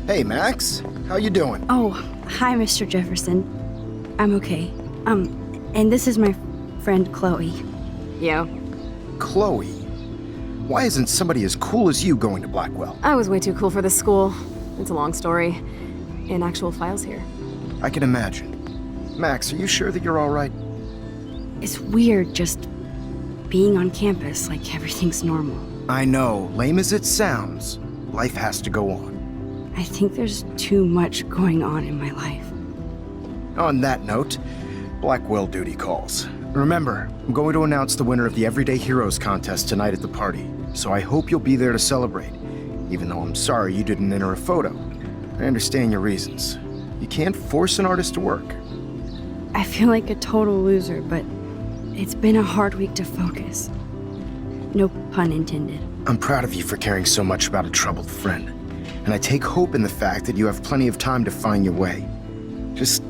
Hey, Max. How you doing? Oh, hi, Mr. Jefferson. I'm okay. And this is my friend Chloe. Yeah. Chloe? Why isn't somebody as cool as you going to Blackwell? I was way too cool for this school. It's a long story. In actual files here. I can imagine. Max, are you sure that you're all right? It's weird just being on campus like everything's normal. I know. Lame as it sounds, life has to go on. I think there's too much going on in my life. On that note, Blackwell duty calls. Remember, I'm going to announce the winner of the Everyday Heroes contest tonight at the party, so I hope you'll be there to celebrate, even though I'm sorry you didn't enter a photo. I understand your reasons. You can't force an artist to work. I feel like a total loser, but it's been a hard week to focus. No pun intended. I'm proud of you for caring so much about a troubled friend, and I take hope in the fact that you have plenty of time to find your way. Just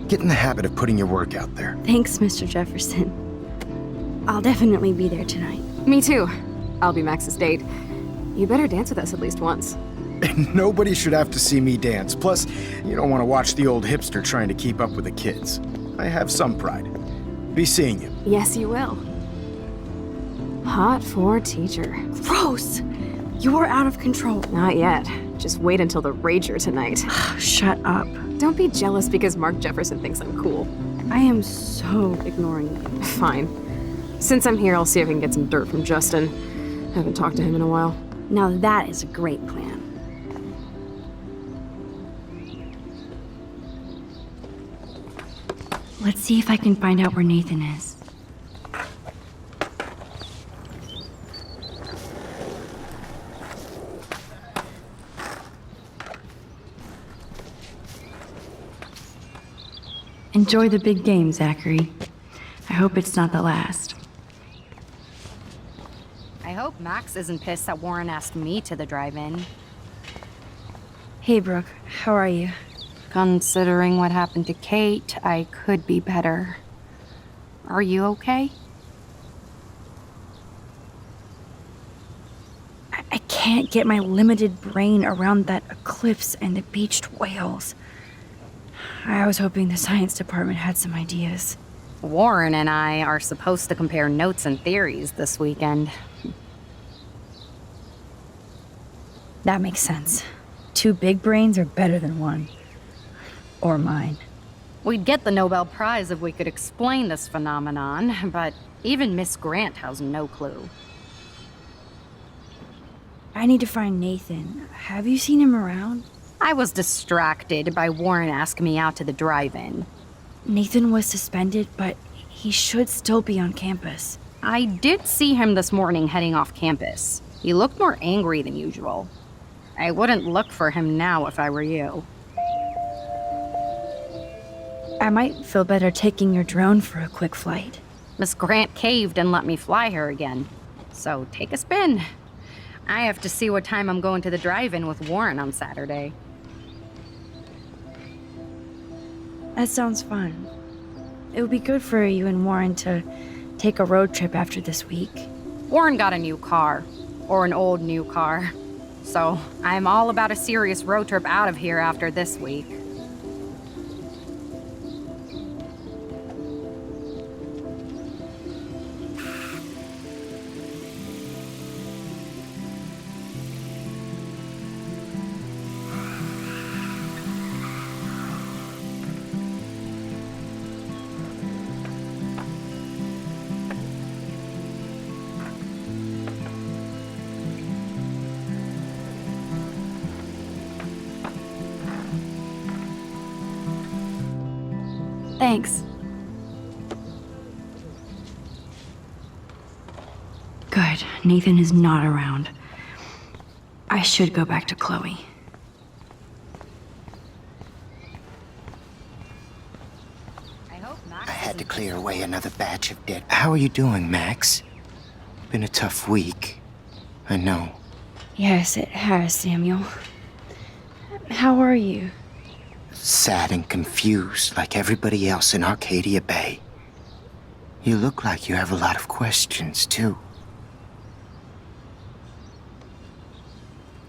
get in the habit of putting your work out there. Thanks, Mr. Jefferson. I'll definitely be there tonight. Me too. I'll be Max's date. You better dance with us at least once. And nobody should have to see me dance. Plus, you don't want to watch the old hipster trying to keep up with the kids. I have some pride. Be seeing you. Yes, you will. Hot for teacher. Gross! You're out of control. Not yet. Just wait until the rager tonight. Shut up. Don't be jealous because Mark Jefferson thinks I'm cool. I am so ignoring you. Fine. Since I'm here, I'll see if I can get some dirt from Justin. Haven't talked to him in a while. Now that is a great plan. Let's see if I can find out where Nathan is. Enjoy the big game, Zachary. I hope it's not the last. I hope Max isn't pissed that Warren asked me to the drive-in. Hey, Brooke. How are you? Considering what happened to Kate, I could be better. Are you okay? I can't get my limited brain around that eclipse and the beached whales. I was hoping the science department had some ideas. Warren and I are supposed to compare notes and theories this weekend. That makes sense. 2 big brains are better than 1. Or mine. We'd get the Nobel Prize if we could explain this phenomenon, but even Miss Grant has no clue. I need to find Nathan. Have you seen him around? I was distracted by Warren asking me out to the drive-in. Nathan was suspended, but he should still be on campus. I did see him this morning heading off campus. He looked more angry than usual. I wouldn't look for him now if I were you. I might feel better taking your drone for a quick flight. Miss Grant caved and let me fly her again. So take a spin. I have to see what time I'm going to the drive-in with Warren on Saturday. That sounds fun. It would be good for you and Warren to take a road trip after this week. Warren got a new car. Or an old new car. So, I'm all about a serious road trip out of here after this week. Thanks. Good. Nathan is not around. I should go back to Chloe. I had to clear away another batch of dead. How are you doing, Max? Been a tough week. I know. Yes, it has, Samuel. How are you? Sad and confused like everybody else in Arcadia Bay. You look like you have a lot of questions, too.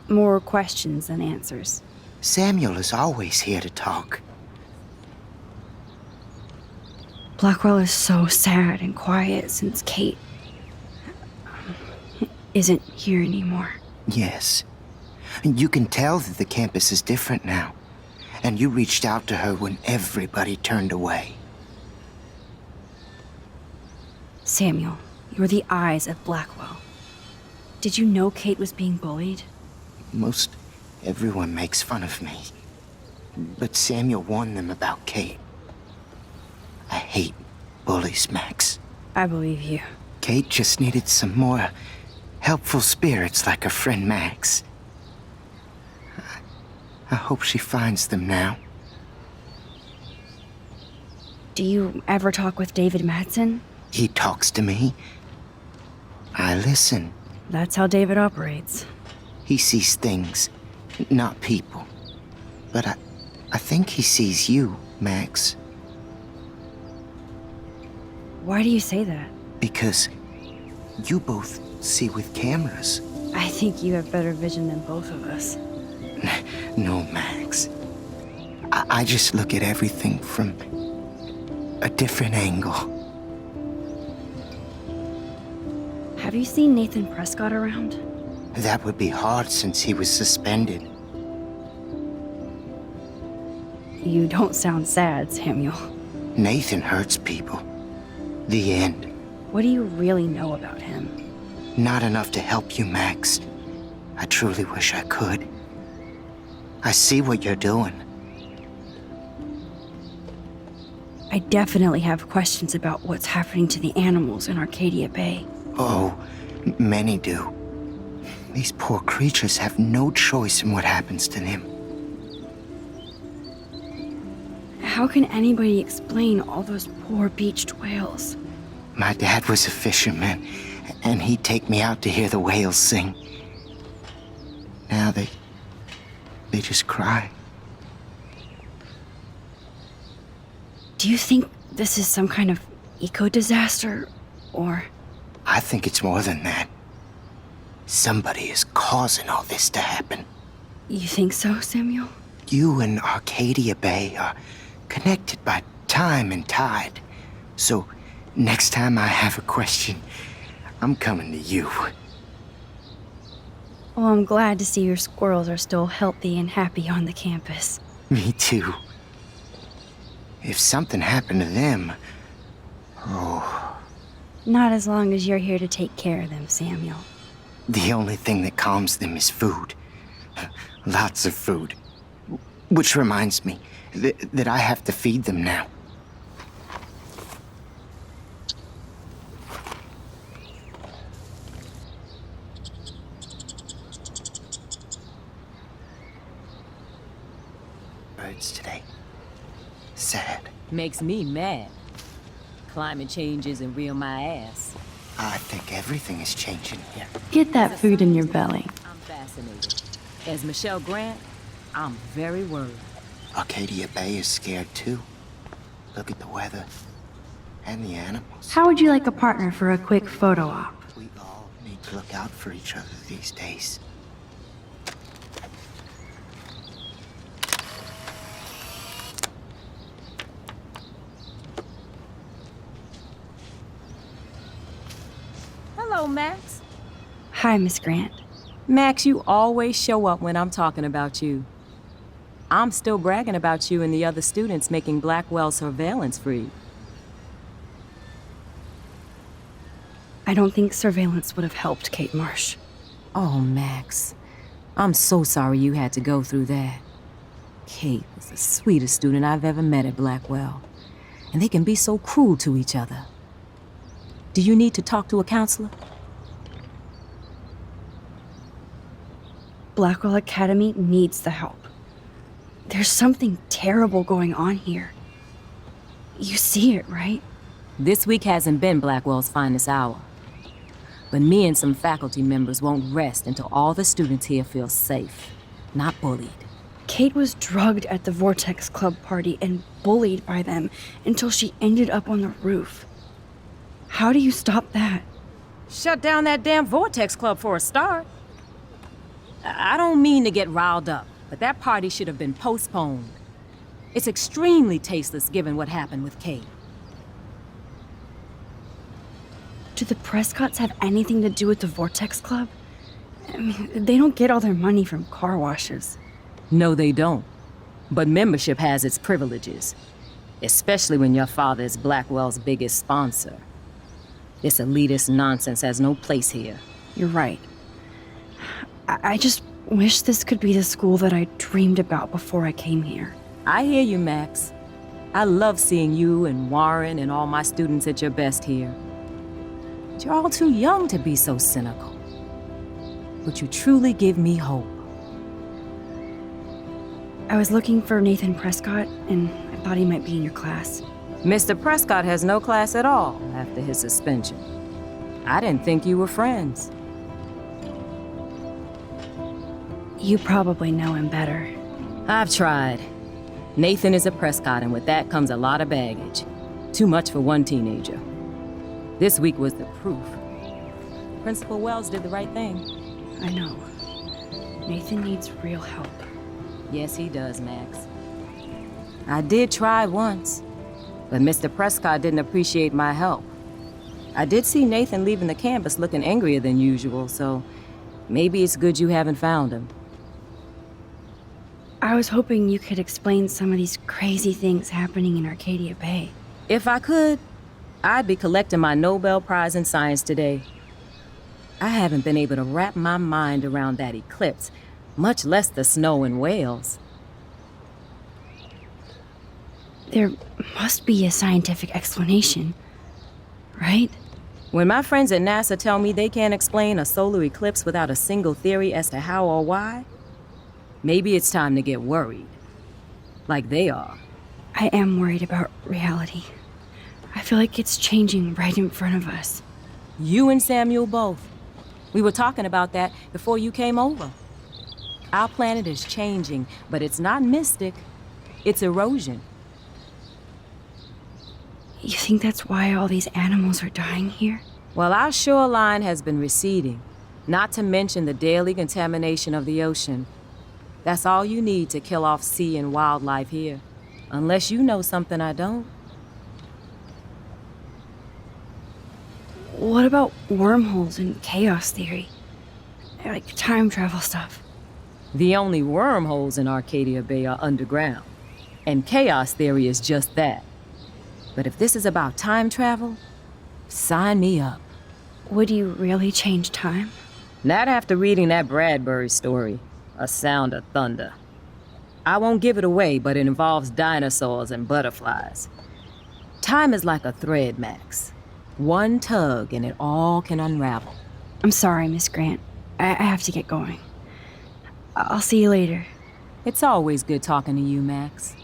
More questions than answers. Samuel is always here to talk. Blackwell is so sad and quiet since Kate isn't here anymore. Yes. You can tell that the campus is different now. And you reached out to her when everybody turned away. Samuel, you're the eyes of Blackwell. Did you know Kate was being bullied? Most everyone makes fun of me. But Samuel warned them about Kate. I hate bullies, Max. I believe you. Kate just needed some more helpful spirits like her friend Max. I hope she finds them now. Do you ever talk with David Madsen? He talks to me. I listen. That's how David operates. He sees things, not people. But I think he sees you, Max. Why do you say that? Because you both see with cameras. I think you have better vision than both of us. No, Max. I just look at everything from a different angle. Have you seen Nathan Prescott around? That would be hard since he was suspended. You don't sound sad, Samuel. Nathan hurts people. The end. What do you really know about him? Not enough to help you, Max. I truly wish I could. I see what you're doing. I definitely have questions about what's happening to the animals in Arcadia Bay. Oh, many do. These poor creatures have no choice in what happens to them. How can anybody explain all those poor beached whales? My dad was a fisherman, and he'd take me out to hear the whales sing. Now they just cry. Do you think this is some kind of eco-disaster, or... I think it's more than that. Somebody is causing all this to happen. You think so, Samuel? You and Arcadia Bay are connected by time and tide. So, next time I have a question, I'm coming to you. Well, I'm glad to see your squirrels are still healthy and happy on the campus. Me too. If something happened to them... Oh, Not as long as you're here to take care of them, Samuel. the only thing that calms them is food. Lots of food. Which reminds me that I have to feed them now. Birds today. Sad. Makes me mad. Climate change isn't real my ass. I think everything is changing here. Get that food in your belly. I'm fascinated. As Michelle Grant, I'm very worried. Arcadia Bay is scared too. Look at the weather. And the animals. How would you like a partner for a quick photo op? We all need to look out for each other these days. Hello, Max. Hi, Miss Grant. Max, you always show up when I'm talking about you. I'm still bragging about you and the other students making Blackwell surveillance free. I don't think surveillance would have helped, Kate Marsh. Oh, Max. I'm so sorry you had to go through that. Kate was the sweetest student I've ever met at Blackwell. And they can be so cruel to each other. Do you need to talk to a counselor? Blackwell Academy needs the help. There's something terrible going on here. You see it, right? This week hasn't been Blackwell's finest hour. But me and some faculty members won't rest until all the students here feel safe, not bullied. Kate was drugged at the Vortex Club party and bullied by them until she ended up on the roof. How do you stop that? Shut down that damn Vortex Club for a start. I don't mean to get riled up, but that party should have been postponed. It's extremely tasteless given what happened with Kate. Do the Prescotts have anything to do with the Vortex Club? I mean, they don't get all their money from car washes. No, they don't. But membership has its privileges, especially when your father is Blackwell's biggest sponsor. This elitist nonsense has no place here. You're right. I just wish this could be the school that I dreamed about before I came here. I hear you, Max. I love seeing you and Warren and all my students at your best here. But you're all too young to be so cynical. But you truly give me hope. I was looking for Nathan Prescott, and I thought he might be in your class. Mr. Prescott has no class at all after his suspension. I didn't think you were friends. You probably know him better. I've tried. Nathan is a Prescott, and with that comes a lot of baggage. Too much for one teenager. This week was the proof. Principal Wells did the right thing. I know. Nathan needs real help. Yes, he does, Max. I did try once, but Mr. Prescott didn't appreciate my help. I did see Nathan leaving the campus looking angrier than usual, so maybe it's good you haven't found him. I was hoping you could explain some of these crazy things happening in Arcadia Bay. If I could, I'd be collecting my Nobel Prize in Science today. I haven't been able to wrap my mind around that eclipse, much less the snow in Wales. There must be a scientific explanation, right? When my friends at NASA tell me they can't explain a solar eclipse without a single theory as to how or why, maybe it's time to get worried. Like they are. I am worried about reality. I feel like it's changing right in front of us. You and Samuel both. We were talking about that before you came over. Our planet is changing, but it's not mystic. It's erosion. You think that's why all these animals are dying here? Well, our shoreline has been receding, not to mention the daily contamination of the ocean. That's all you need to kill off sea and wildlife here. Unless you know something I don't. What about wormholes and chaos theory? Like time travel stuff. The only wormholes in Arcadia Bay are underground. And chaos theory is just that. But if this is about time travel, sign me up. Would you really change time? Not after reading that Bradbury story, A Sound of Thunder. I won't give it away, but it involves dinosaurs and butterflies. Time is like a thread, Max. One tug and it all can unravel. I'm sorry, Miss Grant. I have to get going. I'll see you later. It's always good talking to you, Max.